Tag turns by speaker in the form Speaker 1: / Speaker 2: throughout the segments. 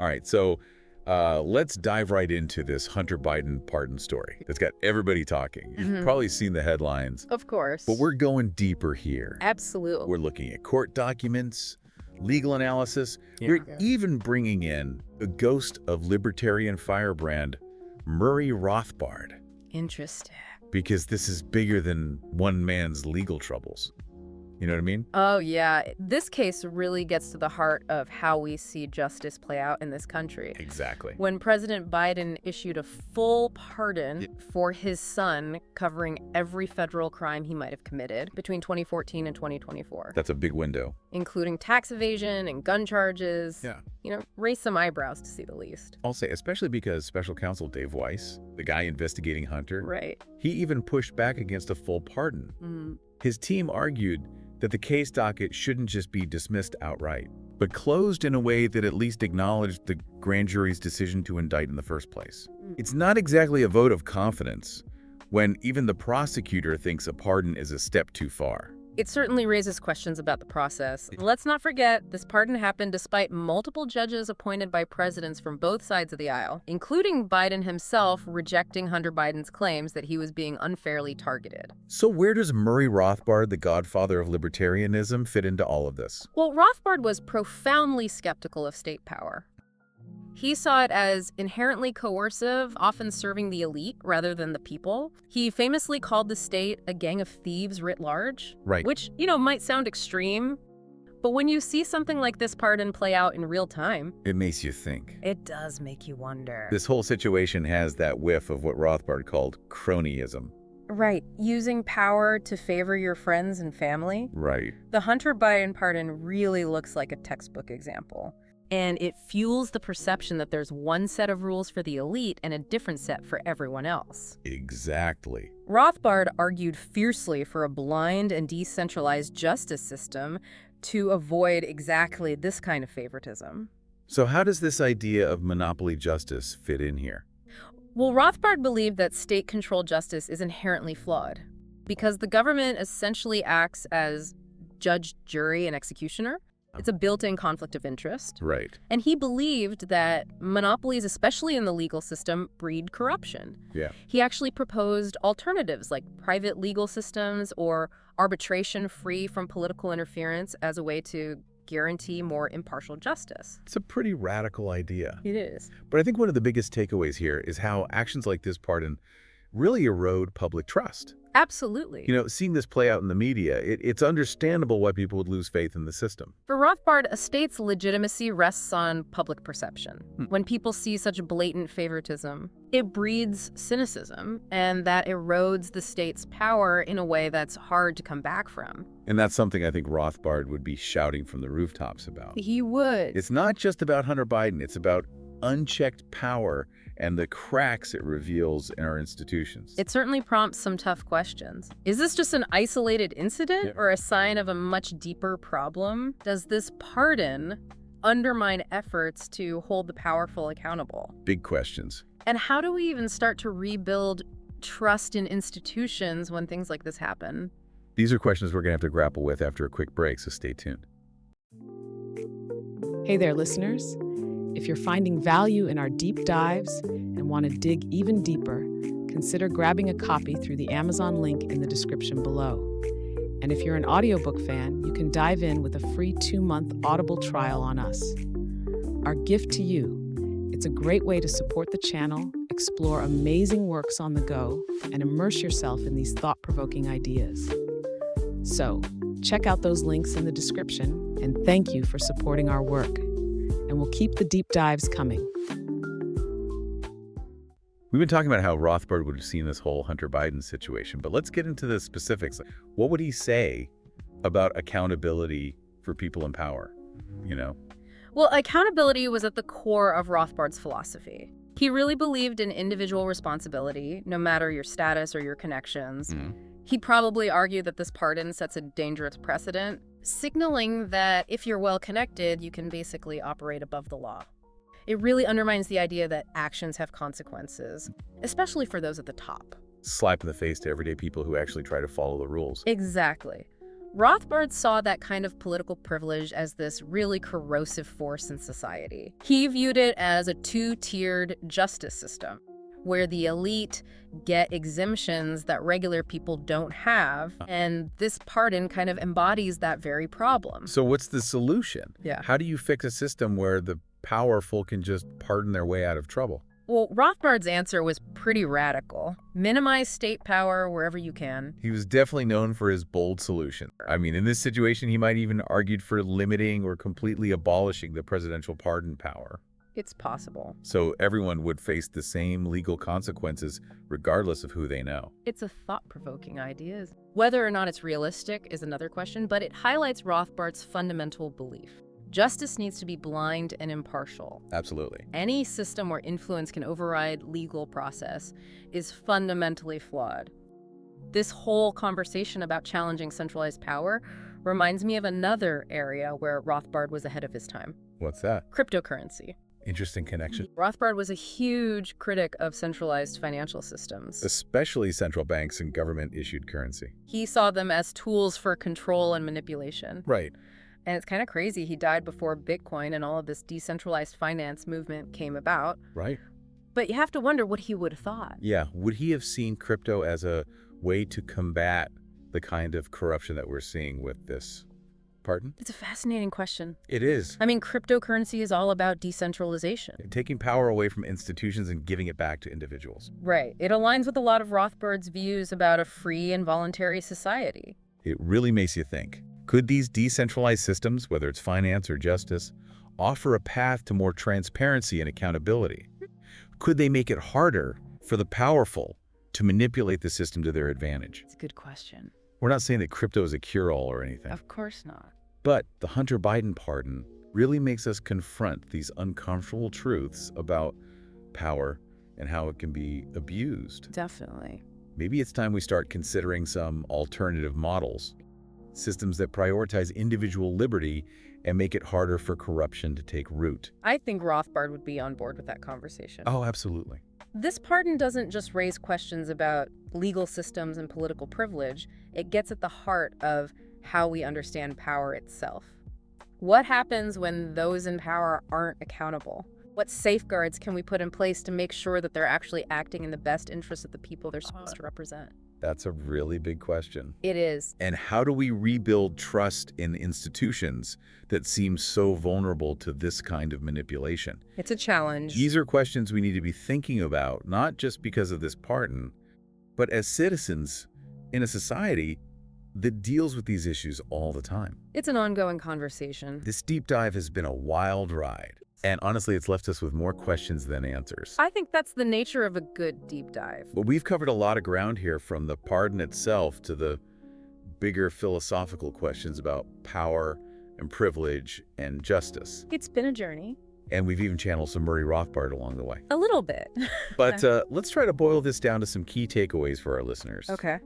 Speaker 1: All right, so let's dive right into this Hunter Biden pardon story that's got everybody talking. You've probably seen the headlines.
Speaker 2: Of course.
Speaker 1: But we're going deeper here.
Speaker 2: Absolutely.
Speaker 1: We're looking at court documents, legal analysis. You're even bringing in the ghost of libertarian firebrand Murray Rothbard.
Speaker 2: Interesting.
Speaker 1: Because this is bigger than one man's legal troubles. You know what I mean?
Speaker 2: Oh, yeah. This case really gets to the heart of how we see justice play out in this country.
Speaker 1: Exactly.
Speaker 2: When President Biden issued a full pardon for his son covering every federal crime he might have committed between 2014 and 2024.
Speaker 1: That's a big window.
Speaker 2: Including tax evasion and gun charges.
Speaker 1: Yeah.
Speaker 2: You know, raise some eyebrows to say the least.
Speaker 1: I'll say, especially because special counsel Dave Weiss, the guy investigating Hunter,
Speaker 2: Right.
Speaker 1: he even pushed back against a full pardon. His team argued that the case docket shouldn't just be dismissed outright, but closed in a way that at least acknowledged the grand jury's decision to indict in the first place. It's not exactly a vote of confidence when even the prosecutor thinks a pardon is a step too far.
Speaker 2: It certainly raises questions about the process. Let's not forget, this pardon happened despite multiple judges appointed by presidents from both sides of the aisle, including Biden himself rejecting Hunter Biden's claims that he was being unfairly targeted.
Speaker 1: So where does Murray Rothbard, the godfather of libertarianism, fit into all of this?
Speaker 2: Well, Rothbard was profoundly skeptical of state power. He saw it as inherently coercive, often serving the elite rather than the people. He famously called the state a gang of thieves writ large.
Speaker 1: Right.
Speaker 2: Which, you know, might sound extreme, but when you see something like this pardon play out in real time,
Speaker 1: it makes you think.
Speaker 2: It does make you wonder.
Speaker 1: This whole situation has that whiff of what Rothbard called cronyism.
Speaker 2: Right. Using power to favor your friends and family.
Speaker 1: Right.
Speaker 2: The Hunter Biden pardon really looks like a textbook example. And it fuels the perception that there's one set of rules for the elite and a different set for everyone else.
Speaker 1: Exactly.
Speaker 2: Rothbard argued fiercely for a blind and decentralized justice system to avoid exactly this kind of favoritism.
Speaker 1: So how does this idea of monopoly justice fit in here?
Speaker 2: Well, Rothbard believed that state-controlled justice is inherently flawed because the government essentially acts as judge, jury, and executioner. It's a built-in conflict of interest.
Speaker 1: Right.
Speaker 2: And he believed that monopolies, especially in the legal system, breed corruption.
Speaker 1: Yeah.
Speaker 2: He actually proposed alternatives like private legal systems or arbitration free from political interference as a way to guarantee more impartial justice.
Speaker 1: It's a pretty radical idea.
Speaker 2: It is.
Speaker 1: But I think one of the biggest takeaways here is how actions like this pardon really erode public trust.
Speaker 2: Absolutely.
Speaker 1: You know, seeing this play out in the media, it's understandable why people would lose faith in the system.
Speaker 2: For Rothbard, a state's legitimacy rests on public perception. When people see such blatant favoritism, it breeds cynicism, and that erodes the state's power in a way that's hard to come back from.
Speaker 1: And that's something I think Rothbard would be shouting from the rooftops about.
Speaker 2: He would.
Speaker 1: It's not just about Hunter Biden, it's about unchecked power and the cracks it reveals in our institutions.
Speaker 2: It certainly prompts some tough questions. Is this just an isolated incident or a sign of a much deeper problem? Does this pardon undermine efforts to hold the powerful accountable?
Speaker 1: Big questions.
Speaker 2: And how do we even start to rebuild trust in institutions when things like this happen?
Speaker 1: These are questions we're going to have to grapple with after a quick break, so stay tuned.
Speaker 3: Hey there, listeners. If you're finding value in our deep dives and want to dig even deeper, consider grabbing a copy through the Amazon link in the description below. And if you're an audiobook fan, you can dive in with a free 2-month Audible trial on us. Our gift to you, it's a great way to support the channel, explore amazing works on the go, and immerse yourself in these thought-provoking ideas. So, check out those links in the description, and thank you for supporting our work. And we'll keep the deep dives coming.
Speaker 1: We've been talking about how Rothbard would have seen this whole Hunter Biden situation, but let's get into the specifics. What would he say about accountability for people in power, you know?
Speaker 2: Well, accountability was at the core of Rothbard's philosophy. He really believed in individual responsibility, no matter your status or your connections. He'd probably argue that this pardon sets a dangerous precedent, signaling that if you're well-connected, you can basically operate above the law. It really undermines the idea that actions have consequences, especially for those at the top.
Speaker 1: Slap in the face to everyday people who actually try to follow the rules.
Speaker 2: Exactly. Rothbard saw that kind of political privilege as this really corrosive force in society. He viewed it as a two-tiered justice system, where the elite get exemptions that regular people don't have, and this pardon kind of embodies that very problem.
Speaker 1: So what's the solution?
Speaker 2: Yeah.
Speaker 1: How do you fix a system where the powerful can just pardon their way out of trouble?
Speaker 2: Well, Rothbard's answer was pretty radical. Minimize state power wherever you can.
Speaker 1: He was definitely known for his bold solution. I mean, in this situation, he might even argued for limiting or completely abolishing the presidential pardon power.
Speaker 2: It's possible.
Speaker 1: So everyone would face the same legal consequences regardless of who they know.
Speaker 2: It's a thought-provoking idea. Whether or not it's realistic is another question, but it highlights Rothbard's fundamental belief. Justice needs to be blind and impartial.
Speaker 1: Absolutely.
Speaker 2: Any system where influence can override legal process is fundamentally flawed. This whole conversation about challenging centralized power reminds me of another area where Rothbard was ahead of his time.
Speaker 1: What's that?
Speaker 2: Cryptocurrency.
Speaker 1: Interesting connection.
Speaker 2: Rothbard was a huge critic of centralized financial systems.
Speaker 1: Especially central banks and government-issued currency.
Speaker 2: He saw them as tools for control and manipulation.
Speaker 1: Right.
Speaker 2: And it's kind of crazy. He died before Bitcoin and all of this decentralized finance movement came about.
Speaker 1: Right.
Speaker 2: But you have to wonder what he would have thought.
Speaker 1: Yeah. Would he have seen crypto as a way to combat the kind of corruption that we're seeing with this? Pardon?
Speaker 2: It's a fascinating question.
Speaker 1: It is.
Speaker 2: I mean, cryptocurrency is all about decentralization.
Speaker 1: Taking power away from institutions and giving it back to individuals.
Speaker 2: Right. It aligns with a lot of Rothbard's views about a free and voluntary society.
Speaker 1: It really makes you think. Could these decentralized systems, whether it's finance or justice, offer a path to more transparency and accountability? Could they make it harder for the powerful to manipulate the system to their advantage?
Speaker 2: It's a good question.
Speaker 1: We're not saying that crypto is a cure-all or anything.
Speaker 2: Of course not.
Speaker 1: But the Hunter Biden pardon really makes us confront these uncomfortable truths about power and how it can be abused.
Speaker 2: Definitely.
Speaker 1: Maybe it's time we start considering some alternative models. Systems that prioritize individual liberty and make it harder for corruption to take root.
Speaker 2: I think Rothbard would be on board with that conversation.
Speaker 1: Oh, absolutely.
Speaker 2: This pardon doesn't just raise questions about legal systems and political privilege. It gets at the heart of how we understand power itself. What happens when those in power aren't accountable? What safeguards can we put in place to make sure that they're actually acting in the best interest of the people they're supposed to represent?
Speaker 1: That's a really big question.
Speaker 2: It is.
Speaker 1: And how do we rebuild trust in institutions that seem so vulnerable to this kind of manipulation?
Speaker 2: It's a challenge.
Speaker 1: These are questions we need to be thinking about, not just because of this pardon, but as citizens in a society that deals with these issues all the time.
Speaker 2: It's an ongoing conversation.
Speaker 1: This deep dive has been a wild ride. And honestly, it's left us with more questions than answers.
Speaker 2: I think that's the nature of a good deep dive.
Speaker 1: But we've covered a lot of ground here, from the pardon itself to the bigger philosophical questions about power and privilege and justice.
Speaker 2: It's been a journey.
Speaker 1: And we've even channeled some Murray Rothbard along the way.
Speaker 2: A little bit.
Speaker 1: But let's try to boil this down to some key takeaways for our listeners.
Speaker 2: Okay.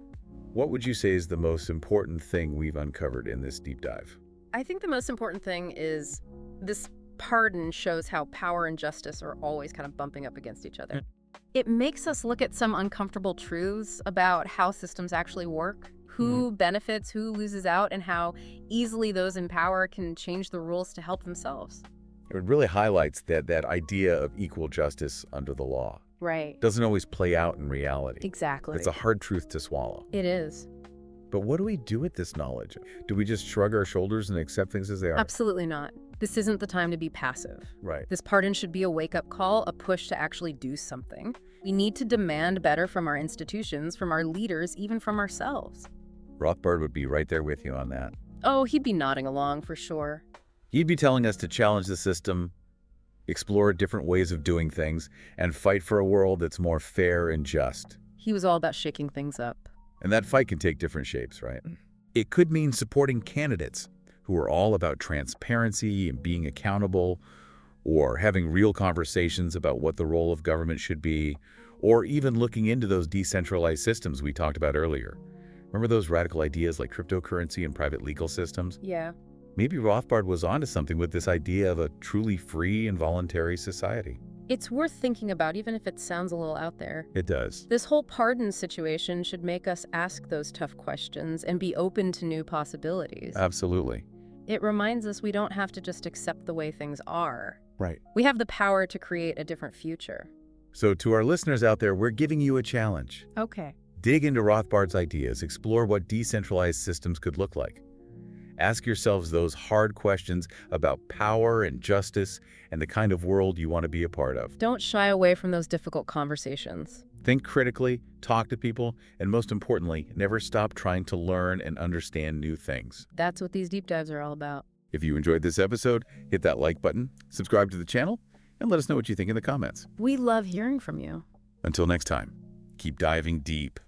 Speaker 1: What would you say is the most important thing we've uncovered in this deep dive?
Speaker 2: I think the most important thing is this pardon shows how power and justice are always kind of bumping up against each other. It makes us look at some uncomfortable truths about how systems actually work, who benefits, who loses out, and how easily those in power can change the rules to help themselves.
Speaker 1: It really highlights that idea of equal justice under the law.
Speaker 2: Right.
Speaker 1: Doesn't always play out in reality.
Speaker 2: Exactly.
Speaker 1: It's a hard truth to swallow.
Speaker 2: It is.
Speaker 1: But what do we do with this knowledge? Do we just shrug our shoulders and accept things as they are?
Speaker 2: Absolutely not. This isn't the time to be passive.
Speaker 1: Right.
Speaker 2: This pardon should be a wake-up call, a push to actually do something. We need to demand better from our institutions, from our leaders, even from ourselves.
Speaker 1: Rothbard would be right there with you on that.
Speaker 2: Oh, he'd be nodding along for sure.
Speaker 1: He'd be telling us to challenge the system, explore different ways of doing things, and fight for a world that's more fair and just.
Speaker 2: He was all about shaking things up.
Speaker 1: And that fight can take different shapes, right? It could mean supporting candidates who are all about transparency and being accountable, or having real conversations about what the role of government should be, or even looking into those decentralized systems we talked about earlier. Remember those radical ideas like cryptocurrency and private legal systems?
Speaker 2: Yeah.
Speaker 1: Maybe Rothbard was onto something with this idea of a truly free and voluntary society.
Speaker 2: It's worth thinking about, even if it sounds a little out there.
Speaker 1: It does.
Speaker 2: This whole pardon situation should make us ask those tough questions and be open to new possibilities.
Speaker 1: Absolutely.
Speaker 2: It reminds us we don't have to just accept the way things are.
Speaker 1: Right.
Speaker 2: We have the power to create a different future.
Speaker 1: So to our listeners out there, we're giving you a challenge.
Speaker 2: Okay.
Speaker 1: Dig into Rothbard's ideas, explore what decentralized systems could look like. Ask yourselves those hard questions about power and justice and the kind of world you want to be a part of.
Speaker 2: Don't shy away from those difficult conversations.
Speaker 1: Think critically, talk to people, and most importantly, never stop trying to learn and understand new things.
Speaker 2: That's what these deep dives are all about.
Speaker 1: If you enjoyed this episode, hit that like button, subscribe to the channel, and let us know what you think in the comments.
Speaker 2: We love hearing from you.
Speaker 1: Until next time, keep diving deep.